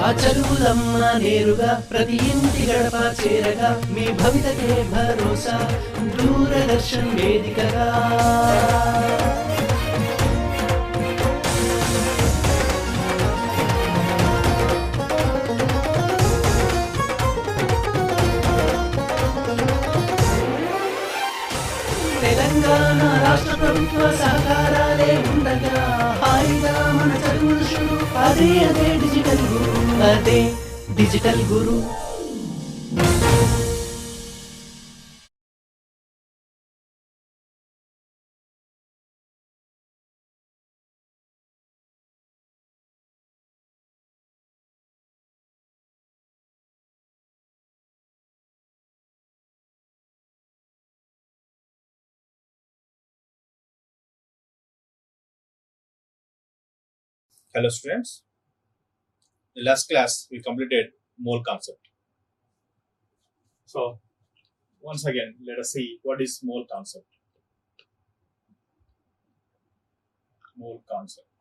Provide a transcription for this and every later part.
ఆ చదువులమ్మ నేరుగా ప్రతి ఇంటి గడప చేరగా మీ భవితకే భరోసా దూరదర్శన్ వేదికగా తెలంగాణ రాష్ట్ర ప్రభుత్వ సహకారాలే ఉండగా హాయిగా మన చదువులు షురు అదే డిజిటల్ గురు అదే digital Guru. Hello students, in last class we completed mole concept. So once again let us see what is mole concept. Mole concept.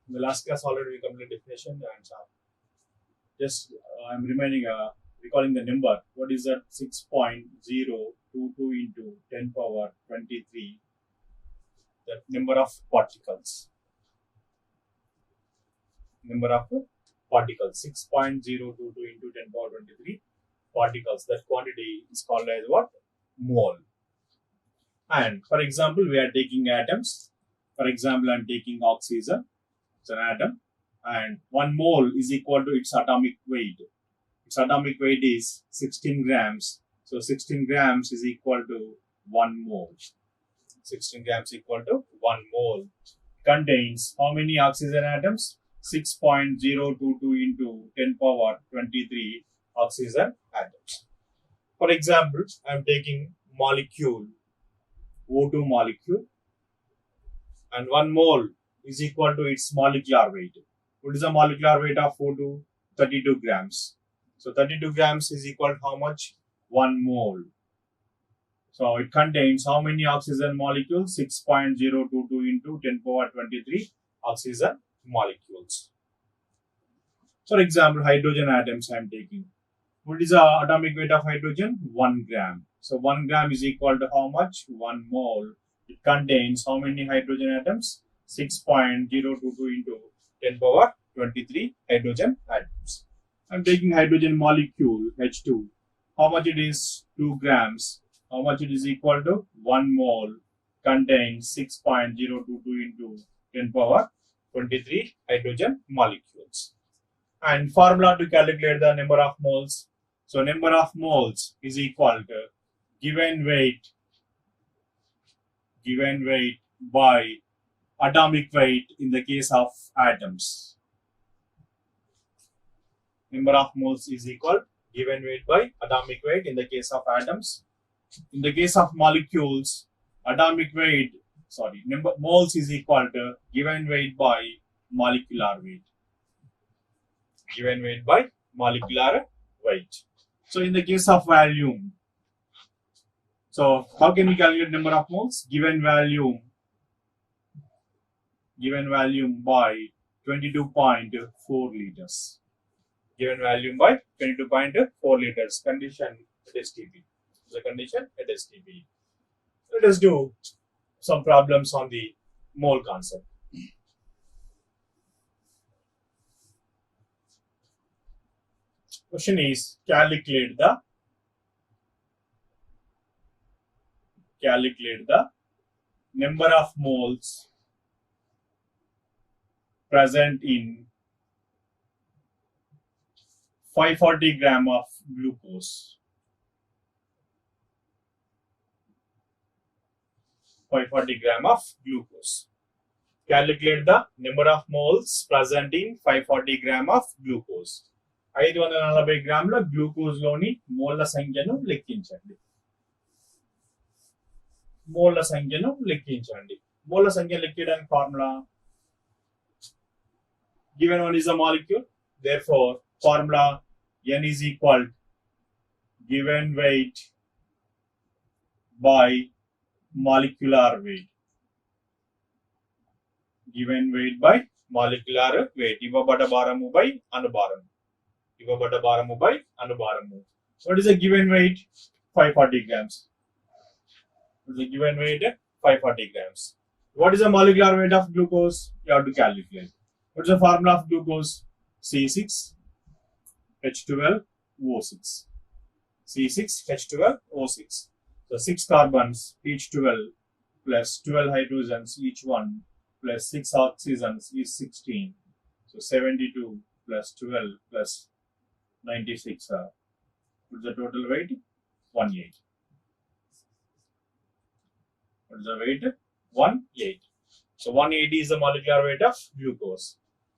In the last class already we completed definition and just I am recalling the number. What is that? 6.022 into 10 power 23, that number of particles. Number of particles 6.022 into 10 power 23 particles. That quantity is called as what? Mole. And for example, we are taking atoms. For example, I am taking oxygen. It's an atom, and 1 mole is equal to its atomic weight. Its atomic weight is 16 grams. So 16 grams is equal to 1 mole. 16 grams equal to 1 mole. Contains how many oxygen atoms? 6.022 into 10 power 23 oxygen atoms. For example, I am taking molecule, O2 molecule, and 1 mole is equal to its molecular weight. What is the molecular weight of O2? 32 grams. So 32 grams is equal to how much? 1 mole. So it contains how many oxygen molecules? 6.022 into 10 power 23 oxygen molecules. For example, hydrogen atoms I am taking. What is the atomic weight of hydrogen? 1 gram. So 1 gram is equal to how much? 1 mole. It contains how many hydrogen atoms? 6.022 into 10 power 23 hydrogen atoms. I am taking hydrogen molecule H2. How much it is? 2 grams. How much it is equal to? 1 mole. Contains 6.022 into 10 power 23 hydrogen molecules. And formula to calculate the number of moles. So number of moles is equal to given weight by atomic weight in the case of atoms. Number of moles is equal given weight by atomic weight in the case of atoms. In the case of molecules, moles is equal to given weight by molecular weight. Given weight by molecular weight. So in the case of volume, so how can we calculate number of moles? Given volume by 22.4 liters. Given volume by 22.4 liters. Condition at STP. The condition at STP. Let us do some problems on the mole concept. Question is calculate the number of moles present in 540 gram of glucose. 540 gram of glucose. Calculate the number of moles present in 540 gram of glucose. 540 గ్రాముల glucose లోని మోల్ల సంఖ్యను లెక్కించండి. మోల్ల సంఖ్య లెక్కడానికి formula, given one is a molecule, therefore formula N is equal to given weight by molecular weight. given weight by molecular weight. ఇవ్వబడ్డ భారము by అనుభారము. ఇవ్వబడ్డ భారము by అనుభారము. What is the given weight? 540 grams. What is the given weight? 540 grams. What is the molecular weight of glucose? You have to calculate. What is the formula of glucose? C6H12O6. C6H12O6. So 6 carbons, each 12, plus 12 hydrogens, each one, plus 6 oxygens is 16. So 72 plus 12 plus 96. What's the total weight? 18. What's the weight? 18. So 180 is the molecular weight of glucose.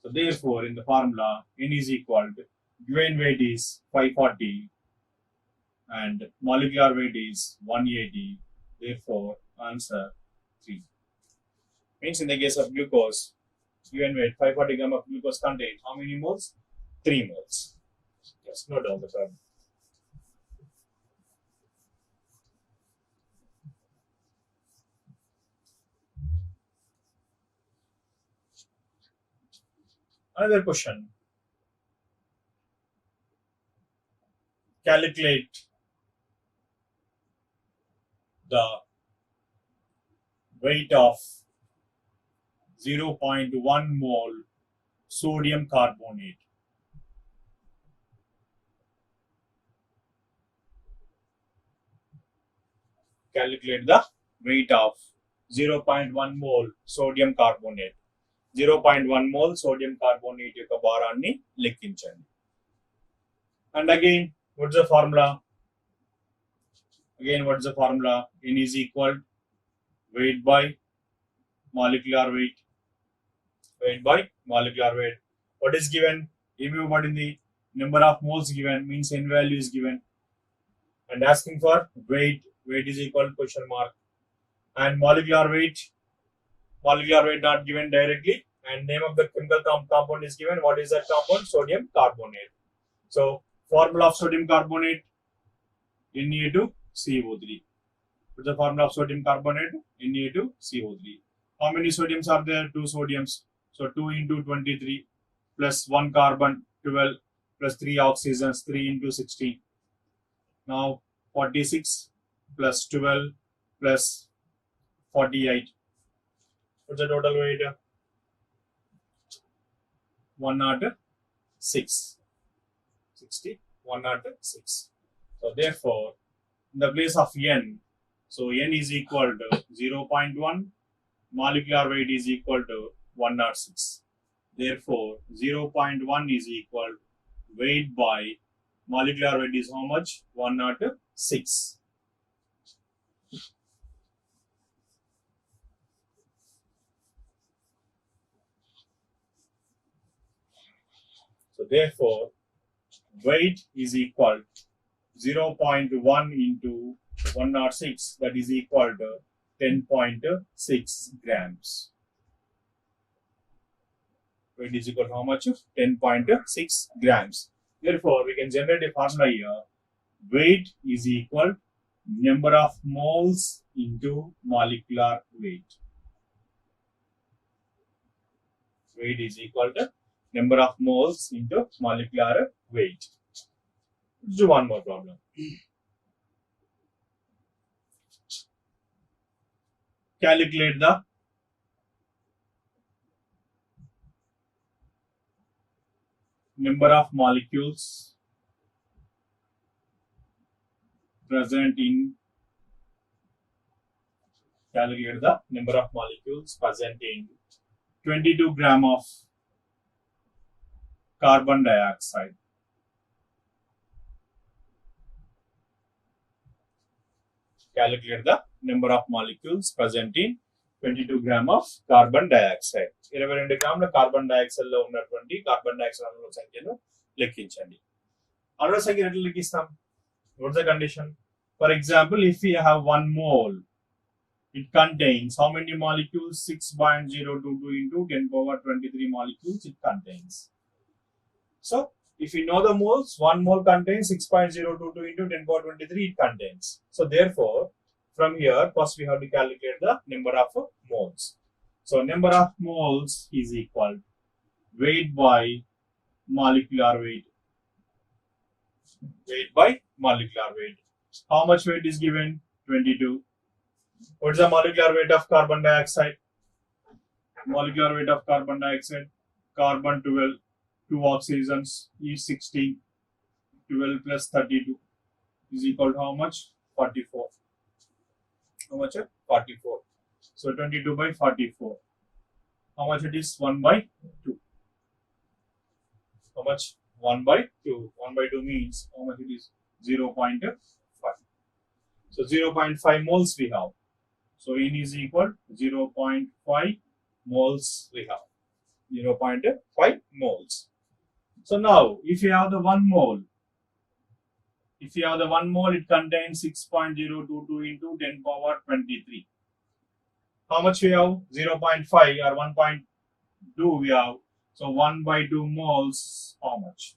So therefore, in the formula, N is equal to given weight is 540 and molecular weight is 180. Therefore, answer 3. Means in the case of glucose, given weight 540 gram of glucose contains how many moles? 3 moles. Yes, note down the problem. Another question. Calculate the weight of 0.1 mole sodium carbonate. Calculate the weight of 0.1 mole sodium carbonate. 0.1 mole sodium carbonate యొక్క భారాన్ని లెక్కించండి. And again, what's the formula? Again, what's the formula? N is equal weight by molecular weight. Weight by molecular weight. What is given? ఇవ్వబడింది. Number of moles given means N value is given. And asking for weight. Weight is equal to question mark. And molecular weight not given directly. And name of the chemical compound is given. What is that compound? Sodium carbonate. So formula of sodium carbonate, Na2CO3. What's the formula of sodium carbonate? Na2CO3. How many sodiums are there? 2 sodiums. So 2 into 23 plus 1 carbon 12 plus 3 oxygens 3 into 16. Now 46 plus 12 plus 48. What's the total weight? 106. 106. So therefore, in the place of N, so N is equal to 0.1, molecular weight is equal to 106. Therefore, 0.1 is equal weight by molecular weight is how much? 106. So therefore, weight is equal 0.1 into 106, that is equal to 10.6 grams. Weight is equal to how much? 10.6 grams. Therefore, we can generate a formula here. Weight is equal number of moles into molecular weight. Weight is equal to number of moles into molecular weight. Let's do one more problem. Calculate the number of molecules present in in 22 gram of carbon dioxide. Calculate the number of molecules present in 22 gram of carbon dioxide. 22 గ్రాముల carbon dioxide లో ఉన్నటువంటి carbon dioxide అణువుల సంఖ్యను లెక్కించండి. అణువుల సంఖ్యను ఎట్లా లెక్కిస్తాం? What's the condition? For example, if we have 1 mole, it contains how many molecules? 6.022 into 10 power 23 molecules it contains. So, if we know the moles, 1 mole contains 6.022 into 10 power 23 it contains. So, therefore, from here, first we have to calculate the number of moles. So number of moles is equal weight by molecular weight. Weight by molecular weight. How much weight is given? 22. What is the molecular weight of carbon dioxide? Molecular weight of carbon dioxide. Carbon 12, 2 oxygens, each 16. 12 plus 32 is equal to how much? 44. How much? 44. So 22 by 44. How much it is? 1 by 2. How much? 1 by 2. 1 by 2 means how much it is? 0.5. So 0.5 moles we have. So N is equal to 0.5 moles we have. 0.5 moles. So now if you have the 1 mole, it contains 6.022 into 10 power 23. How much we have? 0.5 or 1.2 we have. So 1 by 2 moles, how much?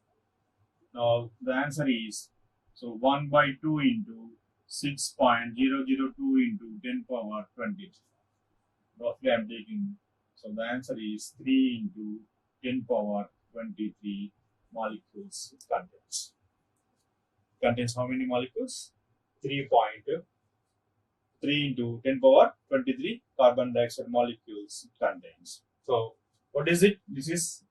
Now the answer is, so 1 by 2 into 6.002 into 10 power 20. Roughly I am taking. So the answer is 3 into 10 power 23 molecules it contains. Contains how many molecules? 3.3 into 10 power 23 carbon dioxide molecules it contains. So what is it? This is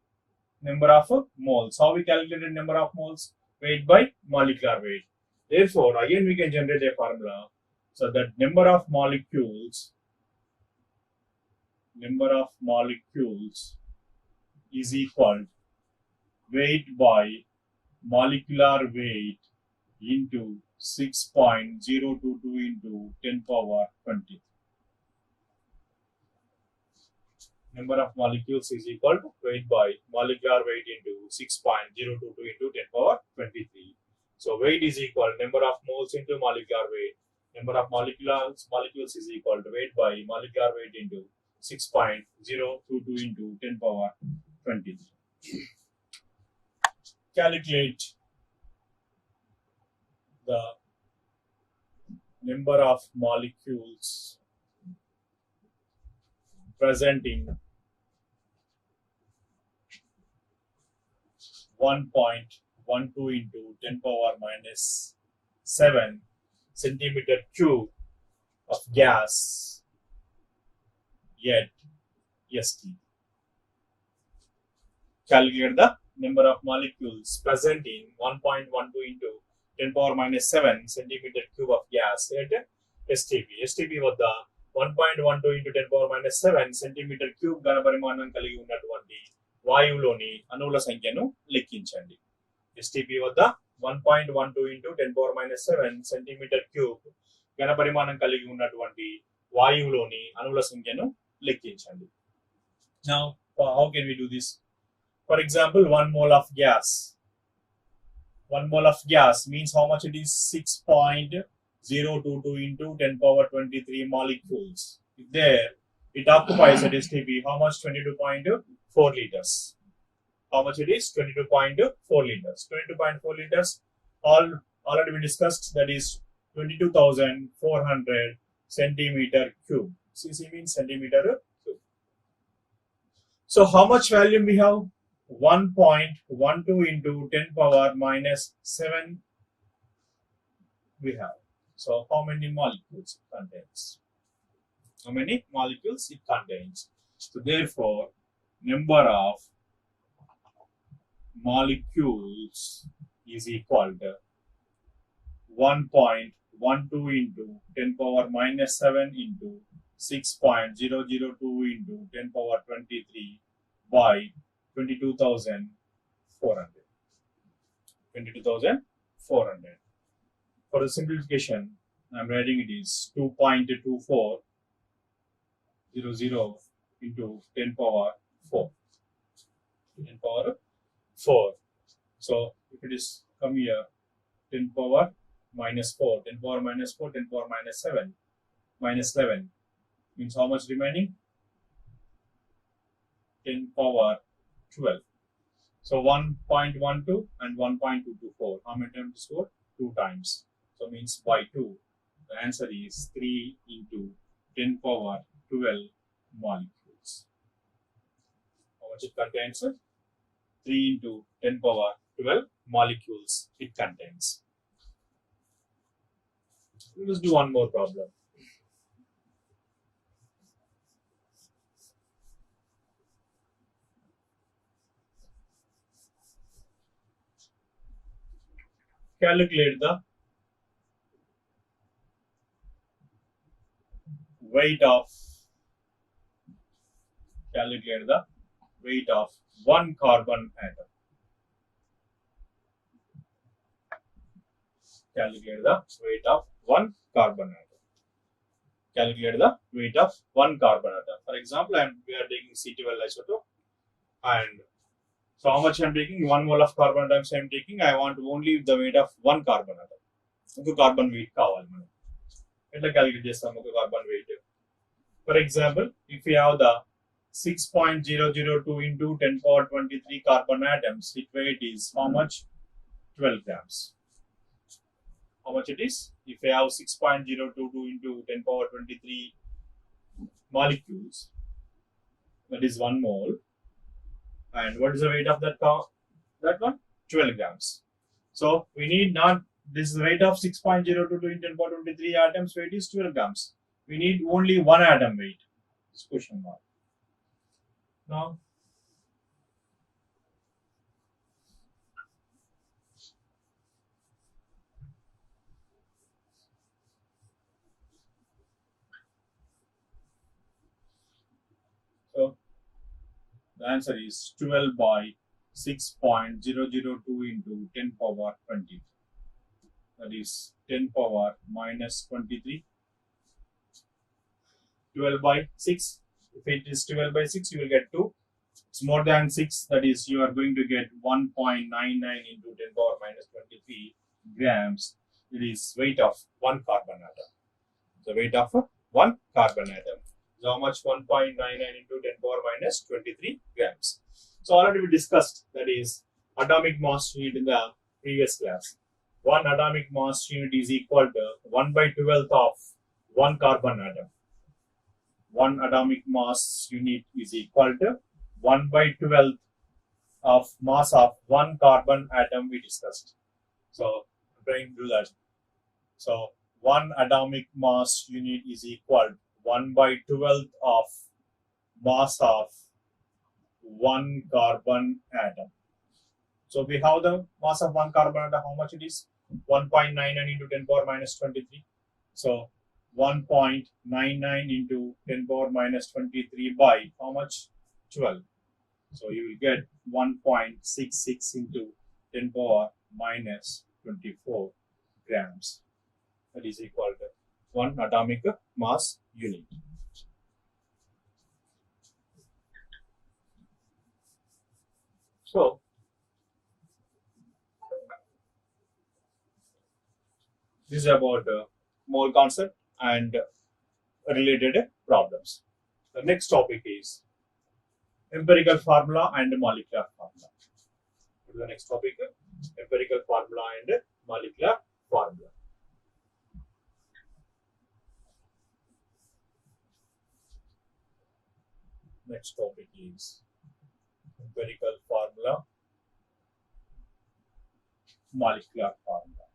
number of moles. How we calculated number of moles? Weight by molecular weight. Therefore, again we can generate a formula. So that number of molecules is equal weight by molecular weight into 6.022 into 10 power 20. Number of molecules is equal to weight by molecular weight into 6.022 into 10 power 23. So weight is equal to number of moles into molecular weight. Number of molecules is equal to weight by molecular weight into 6.022 into 10 power 23. Calculate the number of molecules present in 1.12 into 10 power minus 7 centimeter cube of gas at ST. Calculate the number of molecules present in 1.12 into 10 power minus 7 centimeter cube of gas at STP. STP వద్ద 1.12 into 10 power minus 7 centimeter cube ఘన పరిమాణం కలిగి ఉన్నటువంటి వాయువులోని అణువుల సంఖ్యను లెక్కించండి. STP వద్ద 1.12 into 10 power minus 7 centimeter cube ఘన పరిమాణం కలిగి ఉన్నటువంటి వాయువులోని అణువుల సంఖ్యను లెక్కించండి. Now, how can we do this? For example, 1 mole of gas. 1 mole of gas means how much it is? 6.022 into 10 power 23 molecules. There, it occupies at STP how much? 22.4 liters. How much it is? 22.4 liters. 22.4 liters, already we discussed, that is 22,400 centimeter cube. CC means centimeter cube. So how much volume we have? 1.12 into 10 power minus 7 we have. So how many molecules it contains? How many molecules it contains? So therefore, number of molecules is equal to 1.12 into 10 power minus 7 into 6.002 into 10 power 23 by 22,400. 22,400. For the simplification, I am writing it is 2.2400 into 10 power 4. 10 power 4. So if it is come here, 10 power minus 4, 10 power minus 4, 10 power minus 7, minus 11 means how much remaining? 10 power 12. So 1.12 and 1.224. How many times to score? 2 times. So means by 2. The answer is 3 into 10 power 12 molecules. much it contains? 3 into 10 power 12 molecules it contains. Let's do one more problem. Calculate the weight of one carbon atom. Calculate the weight of one carbon atom. Calculate the weight of one carbon atom. For example, we are taking C12 isotope, and so how much I am taking? 1 mole of carbon atoms I am taking. I want only the weight of one carbon atom. ఒక carbon weight కావాలి మనం. ఎట్లా calculate చేస్తాం ఒక carbon weight? For example, if we have the 6.002 into 10 power 23 carbon atoms, its weight is how much? 12 grams. How much it is? If we have 6.022 into 10 power 23 molecules, that is 1 mole. And what is the weight of that one? 12 grams. So we need not this weight of 6.022 in 10 power 23 atoms weight is 12 grams. We need only one atom weight. This question mark. Now the answer is 12 by 6.002 into 10 power 20. That is 10 power minus 23. 12 by 6. If it is 12 by 6, you will get 2. It's more than 6. That is, you are going to get 1.99 into 10 power minus 23 grams. It is weight of one carbon atom. The weight of one carbon atom. So how much? 1.99 into 10 power minus 23 grams. So already we discussed, that is atomic mass unit in the previous class. One atomic mass unit is equal to 1 by 12th of one carbon atom. One atomic mass unit is equal to 1 by 12th of mass of one carbon atom we discussed. So I'm trying to do that. So one atomic mass unit is equal to 1 by 12th of mass of one carbon atom. So we have the mass of one carbon atom. How much it is? 1.99 into 10 power minus 23. So 1.99 into 10 power minus 23 by how much? 12. So you will get 1.66 into 10 power minus 24 grams. That is equal to one atomic mass unit. So this is about mole concept and related problems. The next topic is empirical formula and molecular formula. The next topic, empirical formula and molecular formula. Next topic is empirical formula, molecular formula.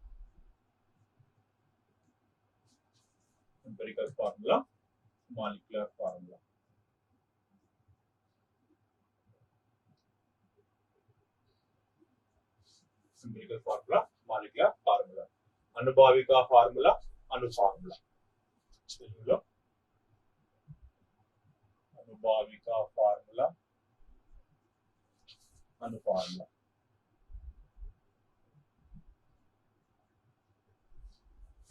Empirical formula, molecular formula. Empirical formula, molecular formula. Anubhavika formula, anu formula. Anubhavika formula, anu formula.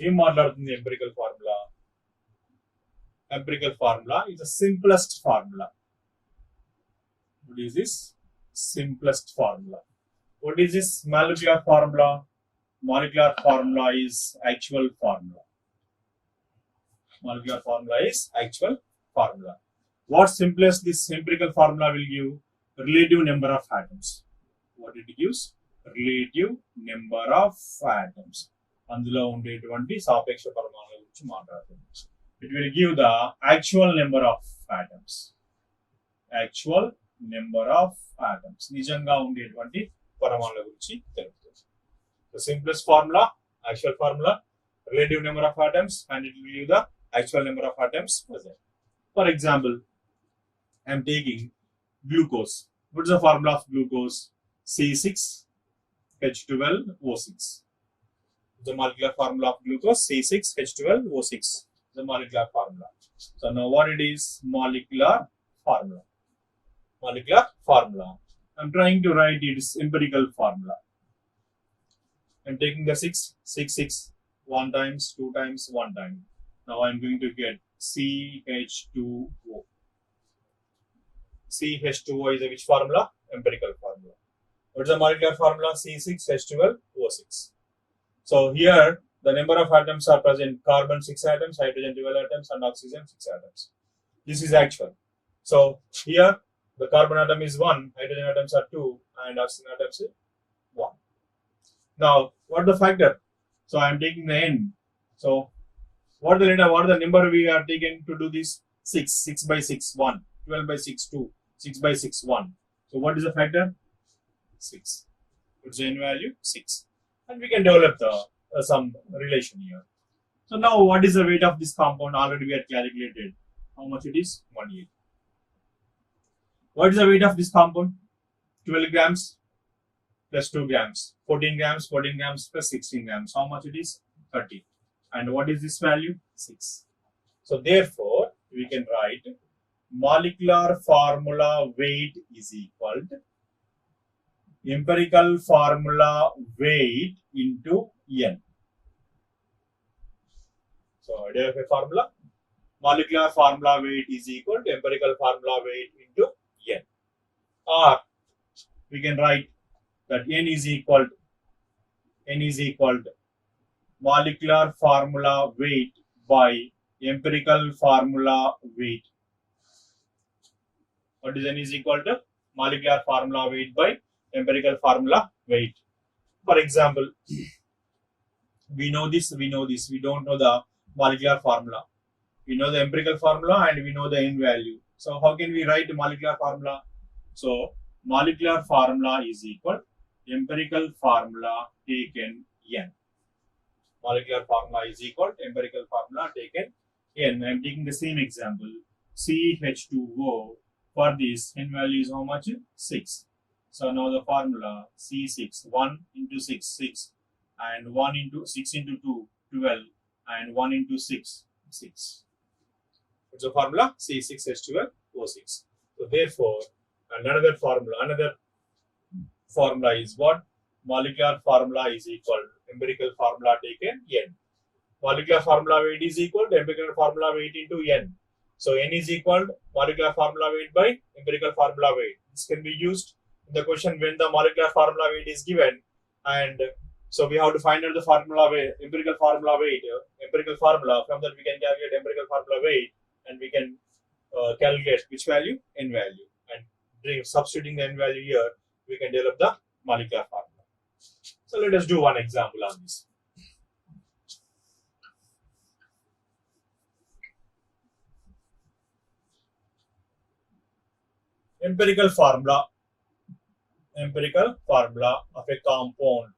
ఏం మాట్లాడుతుంది empirical formula? Empirical formula is the simplest formula. What is this? Simplest formula. What is this molecular formula? Molecular formula is actual formula. Molecular formula is actual formula. What simplest this empirical formula will give? Relative number of atoms. What it gives? Relative number of atoms. అందులో ఉండేటువంటి సాపేక్ష పరమాణుల గురించి మాట్లాడుతుంది. It will give the actual number of atoms. Actual number of atoms, నిజంగా ఉండేటువంటి పరమాణుల గురించి తెలుపుతుంది. The simplest formula, actual formula, relative number of atoms, and it will give you the actual number of atoms present. For example, I am taking glucose. What is the formula of glucose? C6H12O6. The molecular formula of glucose, C6H12O6. The molecular formula. So now what it is? Molecular formula. Molecular formula. I am trying to write its empirical formula. I am taking the 6, 1 times, 2 times, 1 time. Now I am going to get CH2O. CH2O is a which formula? Empirical formula. What is the molecular formula? C6H12O6. So here the number of atoms are present: carbon 6 atoms, hydrogen 12 atoms, and oxygen 6 atoms. This is actual. So here the carbon atom is 1, hydrogen atoms are 2, and oxygen atoms is 1. Now what the factor? So I am taking the n. So what the number we are taking to do this? 6 by 6, 1, 12 by 6, 2, 6 by 6, 1. So what is the factor? 6. What's the n value? 6. And we can develop the some relation here. So now what is the weight of this compound? Already we had calculated how much it is. 1/8. What is the weight of this compound? 12 grams plus 2 grams. 14 grams plus 16 grams. How much it is? 30. And what is this value? 6. So therefore we can write molecular formula weight is equal to empirical formula weight into n. So idea of a formula, molecular formula weight is equal to empirical formula weight into n. Or we can write that n is equal to molecular formula weight by empirical formula weight. What is n is equal to? Molecular formula weight by empirical formula weight. For example, we know this, we don't know the molecular formula. We know the empirical formula and we know the n value. So how can we write the molecular formula? So molecular formula is equal empirical formula taken n. Molecular formula is equal to empirical formula taken n. I am taking the same example. CH2O. For this, n value is how much? 6. So now the formula C6, 1 into 6, 6, and 1 into 6 into 2, 12, and 1 into 6, 6. What's the formula? C6H12O6. So therefore, another formula is what? Molecular formula is equal to empirical formula taken n. Molecular formula weight is equal to empirical formula weight into n. So n is equal to molecular formula weight by empirical formula weight. This can be used in the question when the molecular formula weight is given, and so we have to find out the formula weight, empirical formula weight, empirical formula. From that we can calculate empirical formula weight, and we can calculate which value? N value. And substituting the n value here, we can develop the molecular formula. So let us do one example on this. Empirical formula of a compound.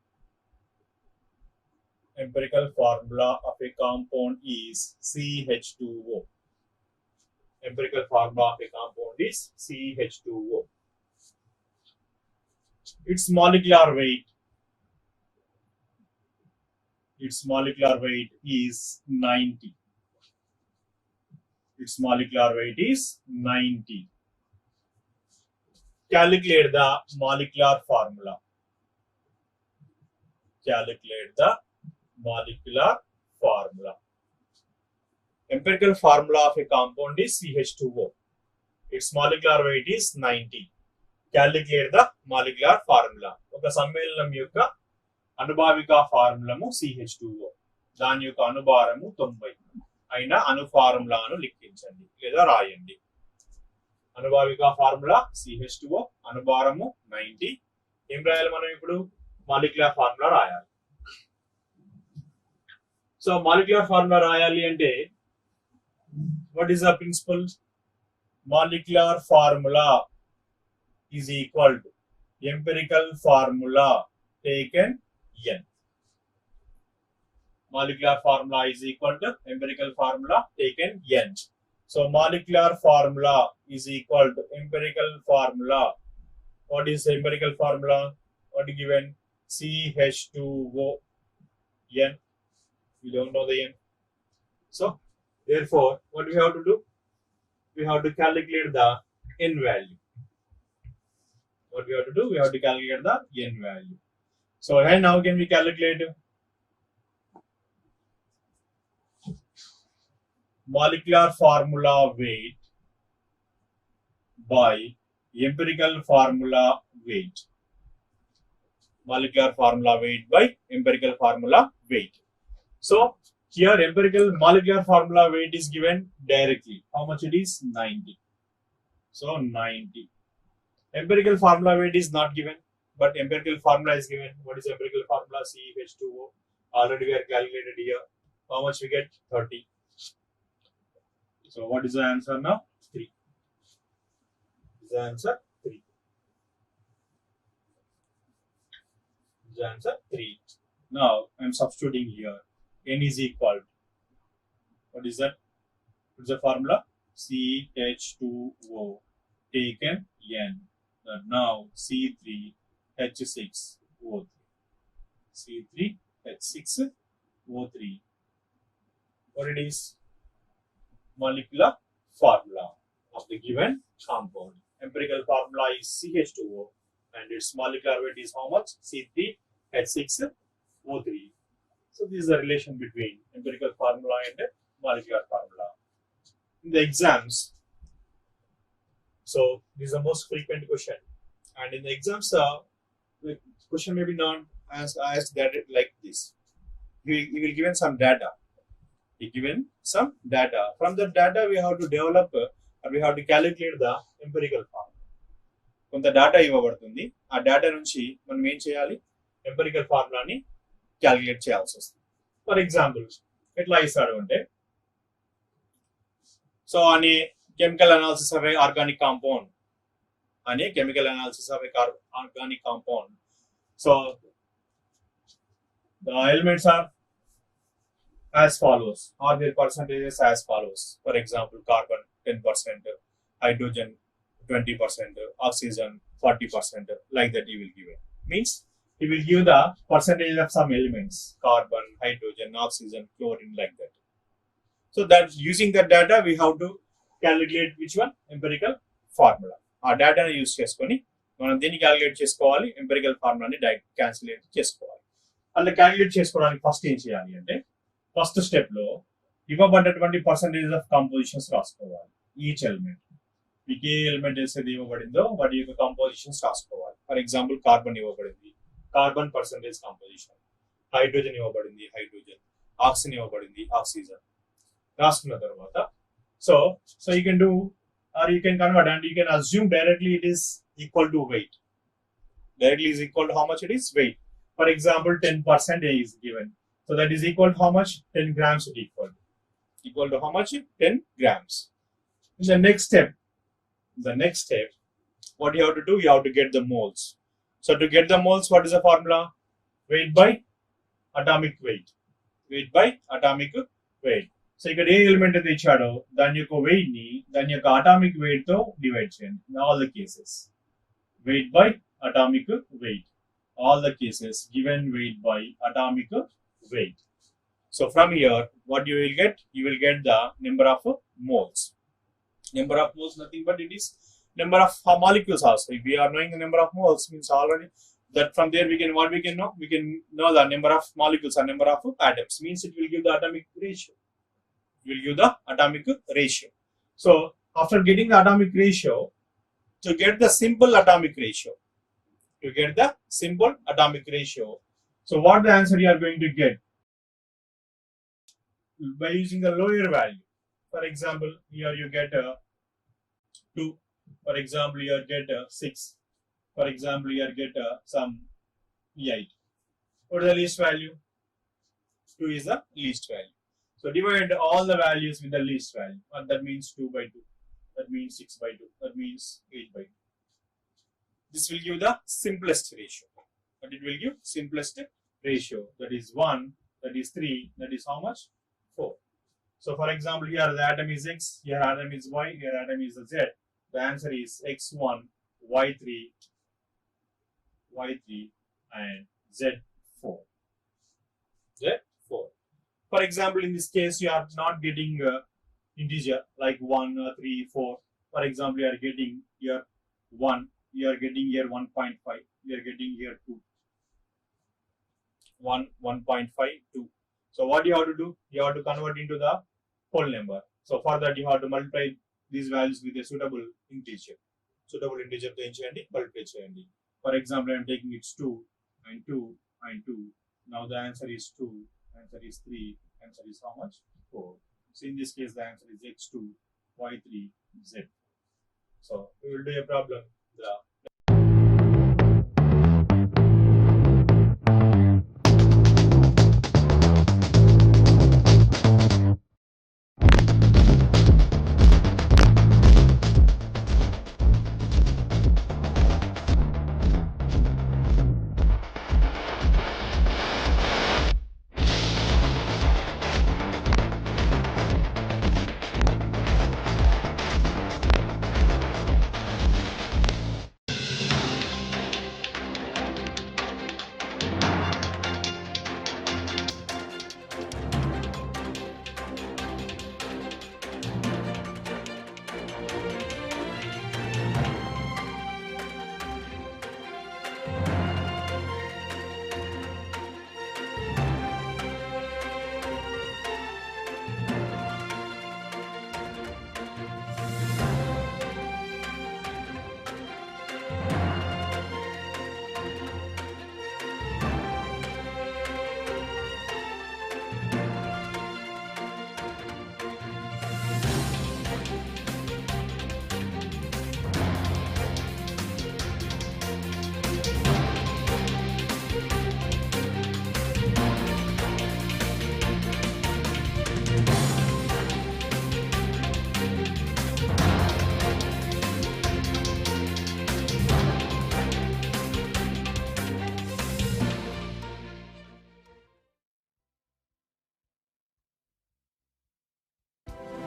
Empirical formula of a compound is CH2O. Empirical formula of a compound is CH2O. Its molecular weight is 90. Its molecular weight is 90. Calculate the molecular formula. Empirical formula of a compound is CH2O. Its molecular weight is 90. Calculate the molecular formula. ఒక సమ్మేళనం యొక్క అనుభావిక ఫార్ములాము CH2O. దాని యొక్క అనుభారము 90 అయిన అణు ఫార్ములాను లెక్కించండి లేదా రాయండి. అనుభావిక ఫార్ములా CH2O, అనుభారము 90. ఏం రాయాలి మనం ఇప్పుడు? మాలిక్యులర్ ఫార్ములా రాయాలి. సో మాలిక్యులర్ ఫార్ములా రాయాలి అంటే what is the principle? Molecular formula is equal to empirical formula taken n. Molecular formula is equal to empirical formula taken n. So molecular formula is equal to empirical formula. What is the empirical formula? What is given? CH2O n. We don't know the n. So therefore, what we have to do? We have to calculate the n value. What we have to do? We have to calculate the n value. So and how can we calculate molecular formula weight by empirical formula weight? Molecular formula weight by empirical formula weight. So here empirical molecular formula weight is given directly. How much it is? 90. So 90. Empirical formula weight is not given, but empirical formula is given. What is empirical formula? CH2O. Already we are calculated here. How much we get? 30. So what is the answer now? 3. Is the answer 3? Is the answer 3? Now I am substituting here. N is equal to, what is that? What is the formula? CH2O taken N. Now C3H6O3. C3H6O3. What it is? Molecular formula of the given compound. Empirical formula is CH2O and its molecular weight is how much? C3H6O3. So this is the relation between empirical formula and molecular formula. In the exams, so this is the most frequent question, and in the exams, the question may be not asked that like this. You will given some data. Given some data. From the data, we have to develop or we have to calculate the empirical formula. కొంత data ఇవ్వబడుతుంది. ఆ data నుంచి మనం ఏం చేయాలి? Empirical ఫార్ములాని calculate చేయాల్సి వస్తుంది. For example ఎట్లా ఇస్తాడు అంటే, సో అని chemical analysis of a organic compound అని chemical analysis of a organic compound. So the elements are as follows, or their percentages as follows. For example, carbon 10%, hydrogen 20%, oxygen 40%, like that he will give it. Means he will give the percentage of some elements, carbon, hydrogen, oxygen, chlorine, like that. So that using that data, we have to calculate which one? Empirical formula. Our data use cheskoni, మనం దీన్ని calculate చేసుకోవాలి, empirical ఫార్ములాని క్యాన్సిలేట్ చేసుకోవాలి. అలా calculate చేసుకోవడానికి first ఏం చేయాలి అంటే, first step లో ఇవ్వబడ్డటువంటి పర్సంటేజ్ ఆఫ్ కంపోజిషన్స్ రాసుకోవాలి. ఈచ్ ఎలిమెంట్ మీకు ఏ ఎలిమెంట్ ఏది ఇవ్వబడిందో వాటి యొక్క కంపోజిషన్స్ రాసుకోవాలి. ఫర్ ఎగ్జాంపుల్ కార్బన్ ఇవ్వబడింది, కార్బన్ పర్సంటేజ్ కంపోజిషన్. హైడ్రోజన్ ఇవ్వబడింది, హైడ్రోజన్. ఆక్సిజన్ ఇవ్వబడింది, ఆక్సిజన్. రాసుకున్న తర్వాత so you can do or you can convert and you can assume directly it is equal to weight. Directly is equal to how much it is? Weight. For example, 10% is given. So that is equal to how much? 10 grams is equal. Equal to how much? 10 grams. In the next step, what you have to do? You have to get the moles. So to get the moles, what is the formula? Weight by atomic weight. Weight by atomic weight. So ఇక్కడ ఏ element అయితే ఇచ్చాడో దాని యొక్క wait ని దాని యొక్క atomic weight తో divide చేయండి. In all the cases, weight by atomic weight. All the cases given weight by atomic weight. So from here, what you will get? You will get the number of moles. Number of moles, nothing but it is number of molecules also. If we are knowing the number of moles, means already that from there we can know? We can know the number of molecules or number of atoms. Means it will give the atomic ratio. It will give the atomic ratio. So after getting the atomic ratio, to get the simple atomic ratio, so what the answer you are going to get? By using the lower value. For example, here you get 2. For example, here get 6. For example, here get some 8. What is the least value? 2 is the least value. So divide all the values with the least value. And that means 2 by 2. That means 6 by 2. That means 8 by 2. this will give the simplest ratio. But it will give simplest ratio. That is 1, that is 3, that is how much? 4. So for example, here the atom is X, here atom is Y, here atom is Z. The answer is X1, Y3, Y3 and Z4. Z4. For example, in this case, you are not getting integer like 1, 3, 4. For example, you are getting here 1, you are getting here 1.5, you are getting here 2. 1.5, 2. So what you have to do? You have to convert into the whole number. So for that, you have to multiply these values with a suitable integer. Suitable integer to multiply. For example, I am taking it's 2 and 2 and 2. Now the answer is 2, answer is 3, answer is how much? 4. So in this case, the answer is X2, Y3, Z. So we will do a problem.